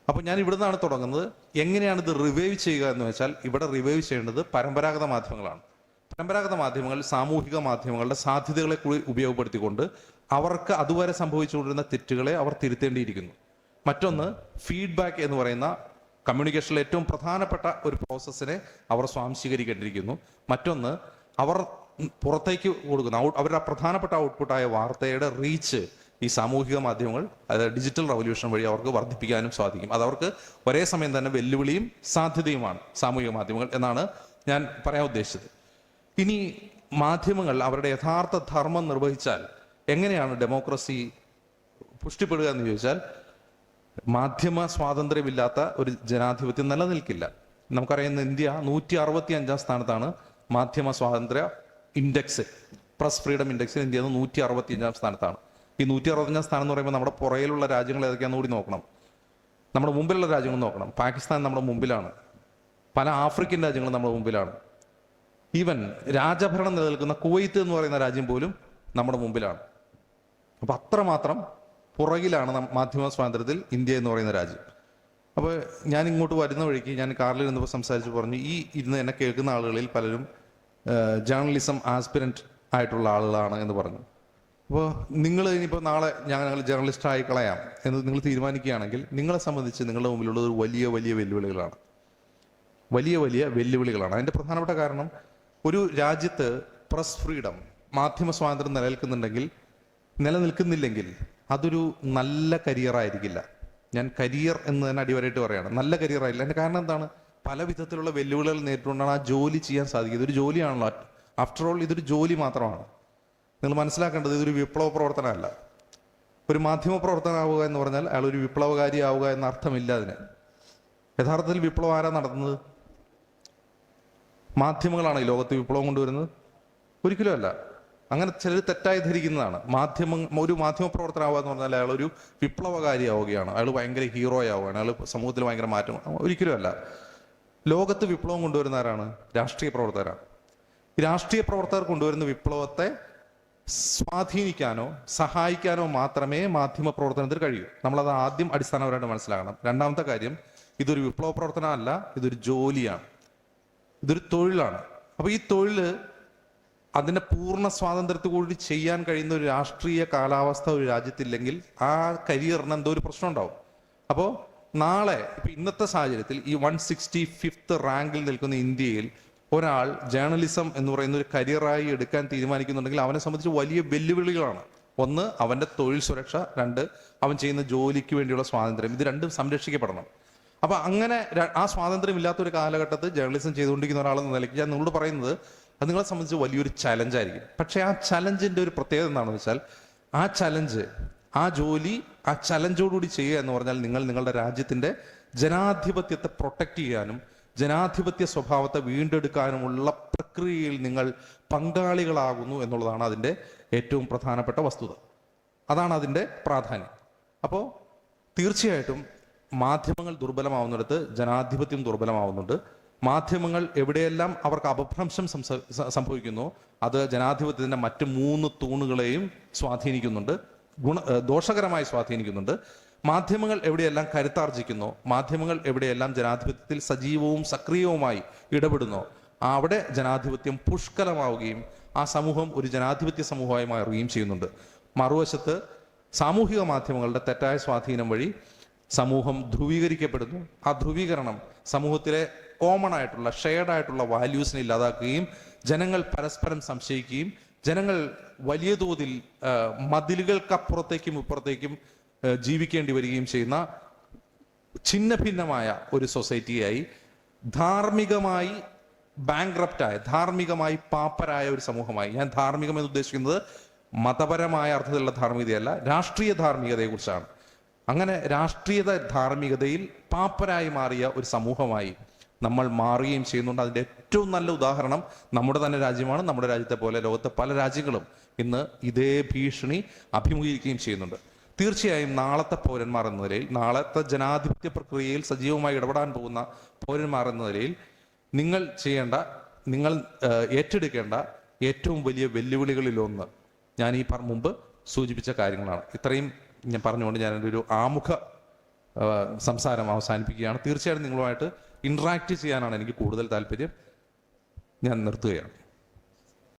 അപ്പോൾ ഞാൻ ഇവിടെ നിന്നാണ് തുടങ്ങുന്നത്. എങ്ങനെയാണ് ഇത് റിവൈവ് ചെയ്യുക എന്ന് വെച്ചാൽ, ഇവിടെ റിവൈവ് ചെയ്യേണ്ടത് പരമ്പരാഗത മാധ്യമങ്ങളാണ്. പരമ്പരാഗത മാധ്യമങ്ങൾ സാമൂഹിക മാധ്യമങ്ങളുടെ സാധ്യതകളെ കൂടി ഉപയോഗപ്പെടുത്തിക്കൊണ്ട് അവർക്ക് അതുവരെ സംഭവിച്ചുകൊണ്ടിരുന്ന തെറ്റുകളെ അവർ തിരുത്തേണ്ടിയിരിക്കുന്നു. മറ്റൊന്ന്, ഫീഡ്ബാക്ക് എന്ന് പറയുന്ന കമ്മ്യൂണിക്കേഷനിലെ ഏറ്റവും പ്രധാനപ്പെട്ട ഒരു പ്രോസസ്സിനെ അവർ സ്വാംശീകരിക്കേണ്ടിയിരിക്കുന്നു. മറ്റൊന്ന്, അവർ പുറത്തേക്ക് കൊടുക്കുന്ന അവരുടെ പ്രധാനപ്പെട്ട ഔട്ട്പുട്ടായ വാർത്തയുടെ റീച്ച് ഈ സാമൂഹിക മാധ്യമങ്ങൾ, അതായത് ഡിജിറ്റൽ റവല്യൂഷൻ വഴി അവർക്ക് വർദ്ധിപ്പിക്കാനും സാധിക്കും. അതവർക്ക് ഒരേ സമയം തന്നെ വെല്ലുവിളിയും സാധ്യതയുമാണ് സാമൂഹിക മാധ്യമങ്ങൾ എന്നാണ് ഞാൻ പറയാൻ ഉദ്ദേശിച്ചത്. ഇനി മാധ്യമങ്ങൾ അവരുടെ യഥാർത്ഥ ധർമ്മം നിർവഹിച്ചാൽ എങ്ങനെയാണ് ഡെമോക്രസി പുഷ്ടിപ്പെടുക എന്ന് ചോദിച്ചാൽ, മാധ്യമ സ്വാതന്ത്ര്യമില്ലാത്ത ഒരു ജനാധിപത്യം നിലനിൽക്കില്ല. നമുക്കറിയുന്ന ഇന്ത്യ 165 സ്ഥാനത്താണ് മാധ്യമ സ്വാതന്ത്ര്യ ഇൻഡെക്സ്, പ്രസ് ഫ്രീഡം ഇൻഡെക്സിൽ ഇന്ത്യ 165 സ്ഥാനത്താണ്. ഈ 165 സ്ഥാനം എന്ന് പറയുമ്പോൾ നമ്മുടെ പുറയിലുള്ള രാജ്യങ്ങൾ ഏതൊക്കെയാണെന്ന് കൂടി നോക്കണം. നമ്മുടെ മുമ്പിലുള്ള രാജ്യങ്ങൾ നോക്കണം. പാകിസ്ഥാൻ നമ്മുടെ മുമ്പിലാണ്, പല ആഫ്രിക്കൻ രാജ്യങ്ങളും നമ്മുടെ മുമ്പിലാണ്. ഈവൻ രാജഭരണം നിലനിൽക്കുന്ന കുവൈത്ത് എന്ന് പറയുന്ന രാജ്യം പോലും നമ്മുടെ മുമ്പിലാണ്. അപ്പൊ അത്രമാത്രം പുറകിലാണ് മാധ്യമ സ്വാതന്ത്ര്യത്തിൽ ഇന്ത്യ എന്ന് പറയുന്ന രാജ്യം. അപ്പോൾ ഞാൻ ഇങ്ങോട്ട് വരുന്ന വഴിക്ക് ഞാൻ കാറിൽ ഇരുന്നപ്പോൾ സംസാരിച്ച് പറഞ്ഞു, ഈ ഇരുന്ന് എന്നെ കേൾക്കുന്ന ആളുകളിൽ പലരും ജേർണലിസം ആസ്പിരന്റ് ആയിട്ടുള്ള ആളുകളാണ് എന്ന് പറഞ്ഞു. അപ്പോൾ നിങ്ങൾ ഇനിയിപ്പോൾ നാളെ ഞങ്ങൾ ജേർണലിസ്റ്റ് ആയി കളയാം എന്ന് നിങ്ങൾ തീരുമാനിക്കുകയാണെങ്കിൽ നിങ്ങളെ സംബന്ധിച്ച് നിങ്ങളുടെ മുമ്പിലുള്ളത് വലിയ വലിയ വെല്ലുവിളികളാണ്, വലിയ വലിയ വെല്ലുവിളികളാണ്. അതിൻ്റെ പ്രധാനപ്പെട്ട കാരണം, ഒരു രാജ്യത്ത് പ്രസ് ഫ്രീഡം, മാധ്യമ സ്വാതന്ത്ര്യം നിലനിൽക്കുന്നില്ലെങ്കിൽ അതൊരു നല്ല കരിയറായിരിക്കില്ല. ഞാൻ കരിയർ എന്ന് തന്നെ അടിവരായിട്ട് പറയുകയാണ്, നല്ല കരിയർ ആയില്ല. അതിൻ്റെ കാരണം എന്താണ്? പല വിധത്തിലുള്ള വെല്ലുവിളികൾ നേരിട്ടുകൊണ്ടാണ് ആ ജോലി ചെയ്യാൻ സാധിക്കുക. ഇതൊരു ജോലിയാണല്ലോ, ആഫ്റ്റർ ഓൾ ഇതൊരു ജോലി മാത്രമാണ്. നിങ്ങൾ മനസ്സിലാക്കേണ്ടത് ഇതൊരു വിപ്ലവ പ്രവർത്തനമല്ല. ഒരു മാധ്യമ പ്രവർത്തനമാവുക എന്ന് പറഞ്ഞാൽ അയാൾ ഒരു വിപ്ലവകാരി ആവുക എന്ന അർത്ഥമില്ല അതിന്. യഥാർത്ഥത്തിൽ വിപ്ലവം ആരാ നടത്തുന്നത്? മാധ്യമങ്ങളാണ് ഈ ലോകത്ത് വിപ്ലവം കൊണ്ടുവരുന്നത്? ഒരിക്കലും അല്ല. അങ്ങനെ ചിലർ തെറ്റായി ധരിക്കുന്നതാണ്. ഒരു മാധ്യമ പ്രവർത്തനമാവുക എന്ന് പറഞ്ഞാൽ അയാൾ ഒരു വിപ്ലവകാരിയാവുകയാണ്, അയാൾ ഭയങ്കര ഹീറോ ആവുകയാണ്, അയാൾ സമൂഹത്തിൽ ഭയങ്കര മാറ്റം. ഒരിക്കലും അല്ല. ലോകത്ത് വിപ്ലവം കൊണ്ടുവരുന്ന ആരാണ്? രാഷ്ട്രീയ പ്രവർത്തകരാണ്. ഈ രാഷ്ട്രീയ പ്രവർത്തകർ കൊണ്ടുവരുന്ന വിപ്ലവത്തെ സ്വാധീനിക്കാനോ സഹായിക്കാനോ മാത്രമേ മാധ്യമ പ്രവർത്തനത്തിൽ കഴിയൂ. നമ്മളത് ആദ്യം അടിസ്ഥാനപരമായിട്ട് മനസ്സിലാക്കണം. രണ്ടാമത്തെ കാര്യം, ഇതൊരു വിപ്ലവ പ്രവർത്തനമല്ല, ഇതൊരു ജോലിയാണ്, ഇതൊരു തൊഴിലാണ്. അപ്പൊ ഈ തൊഴില് അതിന്റെ പൂർണ്ണ സ്വാതന്ത്ര്യത്തോടുകൂടി ചെയ്യാൻ കഴിയുന്ന ഒരു രാഷ്ട്രീയ കാലാവസ്ഥ ഒരു രാജ്യത്തില്ലെങ്കിൽ ആ കരിയറിന് എന്തോ ഒരു പ്രശ്നം ഉണ്ടാവും. അപ്പോൾ നാളെ ഇപ്പൊ ഇന്നത്തെ സാഹചര്യത്തിൽ ഈ 165th റാങ്കിൽ നിൽക്കുന്ന ഇന്ത്യയിൽ ഒരാൾ ജേർണലിസം എന്ന് പറയുന്ന ഒരു കരിയറായി എടുക്കാൻ തീരുമാനിക്കുന്നുണ്ടെങ്കിൽ അവനെ സംബന്ധിച്ച് വലിയ വെല്ലുവിളികളാണ്. ഒന്ന്, അവന്റെ തൊഴിൽ സുരക്ഷ. രണ്ട്, അവൻ ചെയ്യുന്ന ജോലിക്ക് വേണ്ടിയുള്ള സ്വാതന്ത്ര്യം. ഇത് രണ്ടും സംരക്ഷിക്കപ്പെടണം. അപ്പൊ അങ്ങനെ ആ സ്വാതന്ത്ര്യം ഇല്ലാത്ത ഒരു കാലഘട്ടത്തിൽ ജേർണലിസം ചെയ്തുകൊണ്ടിരിക്കുന്ന ഒരാളെന്ന നിലയ്ക്ക് ഞാൻ നിങ്ങളോട് പറയുന്നത്, അത് നിങ്ങളെ സംബന്ധിച്ച് വലിയൊരു ചലഞ്ചായിരിക്കും. പക്ഷെ ആ ചലഞ്ചിന്റെ ഒരു പ്രത്യേകത എന്താണെന്ന് വെച്ചാൽ, ആ ചലഞ്ച്, ആ ജോലി, ആ ചലഞ്ചോടുകൂടി ചെയ്യുക എന്ന് പറഞ്ഞാൽ നിങ്ങൾ നിങ്ങളുടെ രാജ്യത്തിന്റെ ജനാധിപത്യത്തെ പ്രൊട്ടക്ട് ചെയ്യാനും ജനാധിപത്യ സ്വഭാവത്തെ വീണ്ടെടുക്കാനുമുള്ള പ്രക്രിയയിൽ നിങ്ങൾ പങ്കാളികളാകുന്നു എന്നുള്ളതാണ് അതിൻ്റെ ഏറ്റവും പ്രധാനപ്പെട്ട വസ്തുത. അതാണ് അതിൻ്റെ പ്രാധാന്യം. അപ്പോൾ തീർച്ചയായിട്ടും മാധ്യമങ്ങൾ ദുർബലമാവുന്നിടത്ത് ജനാധിപത്യം ദുർബലമാവുന്നുണ്ട്. മാധ്യമങ്ങൾ എവിടെയെല്ലാം അവർക്ക് അപഭ്രംശം സംഭവിക്കുന്നു അത് ജനാധിപത്യത്തിന്റെ മറ്റ് 3 തൂണുകളെയും സ്വാധീനിക്കുന്നുണ്ട്, ദോഷകരമായി സ്വാധീനിക്കുന്നുണ്ട്. മാധ്യമങ്ങൾ എവിടെയെല്ലാം കരുത്താർജിക്കുന്നു, മാധ്യമങ്ങൾ എവിടെയെല്ലാം ജനാധിപത്യത്തിൽ സജീവവും സക്രിയവുമായി ഇടപെടുന്നു, അവിടെ ജനാധിപത്യം പുഷ്കലമാവുകയും ആ സമൂഹം ഒരു ജനാധിപത്യ സമൂഹമായി മാറുകയും ചെയ്യുന്നുണ്ട്. മറുവശത്ത് സാമൂഹിക മാധ്യമങ്ങളുടെ തെറ്റായ സ്വാധീനം വഴി സമൂഹം ധ്രുവീകരിക്കപ്പെടുന്നു. ആ ധ്രുവീകരണം സമൂഹത്തിലെ കോമൺ ആയിട്ടുള്ള ഷെയർഡ് ആയിട്ടുള്ള വാല്യൂസിനെ ഇല്ലാതാക്കുകയും ജനങ്ങൾ പരസ്പരം സംശയിക്കുകയും ജനങ്ങൾ വലിയ തോതിൽ മതിലുകൾക്കപ്പുറത്തേക്കും ഇപ്പുറത്തേക്കും ജീവിക്കേണ്ടി വരികയും ചെയ്യുന്ന ഛിന്ന ഭിന്നമായ ഒരു സൊസൈറ്റിയായി, ധാർമ്മികമായി ബാങ്ക്രപ്റ്റായ, ധാർമ്മികമായി പാപ്പരായ ഒരു സമൂഹമായി. ഞാൻ ധാർമ്മികം എന്ന് ഉദ്ദേശിക്കുന്നത് മതപരമായ അർത്ഥത്തിലുള്ള ധാർമ്മികതയല്ല, രാഷ്ട്രീയ ധാർമ്മികതയെ കുറിച്ചാണ്. അങ്ങനെ രാഷ്ട്രീയ ധാർമ്മികതയിൽ പാപ്പരായി മാറിയ ഒരു സമൂഹമായി നമ്മൾ മാറുകയും ചെയ്യുന്നുണ്ട്. അതിൻ്റെ ഏറ്റവും നല്ല ഉദാഹരണം നമ്മുടെ തന്നെ രാജ്യമാണ്. നമ്മുടെ രാജ്യത്തെ പോലെ ലോകത്തെ പല രാജ്യങ്ങളും ഇന്ന് ഇതേ ഭീഷണി അഭിമുഖീകരിക്കുകയും ചെയ്യുന്നുണ്ട്. തീർച്ചയായും നാളത്തെ പൗരന്മാർ എന്ന നിലയിൽ, നാളത്തെ ജനാധിപത്യ പ്രക്രിയയിൽ സജീവമായി ഇടപെടാൻ പോകുന്ന പൗരന്മാർ എന്ന നിലയിൽ നിങ്ങൾ ഏറ്റെടുക്കേണ്ട ഏറ്റവും വലിയ വെല്ലുവിളികളിലൊന്ന് ഞാൻ ഈ മുമ്പ് സൂചിപ്പിച്ച കാര്യങ്ങളാണ്. ഇത്രയും ഞാൻ പറഞ്ഞുകൊണ്ട് ഞാൻ എൻ്റെ ഒരു ആമുഖ സംസാരം അവസാനിപ്പിക്കുകയാണ്. തീർച്ചയായിട്ടും നിങ്ങളുമായിട്ട് ഇൻട്രാക്ട് ചെയ്യാനാണ് എനിക്ക് കൂടുതൽ താല്പര്യം. ഞാൻ നിർത്തുകയാണ്.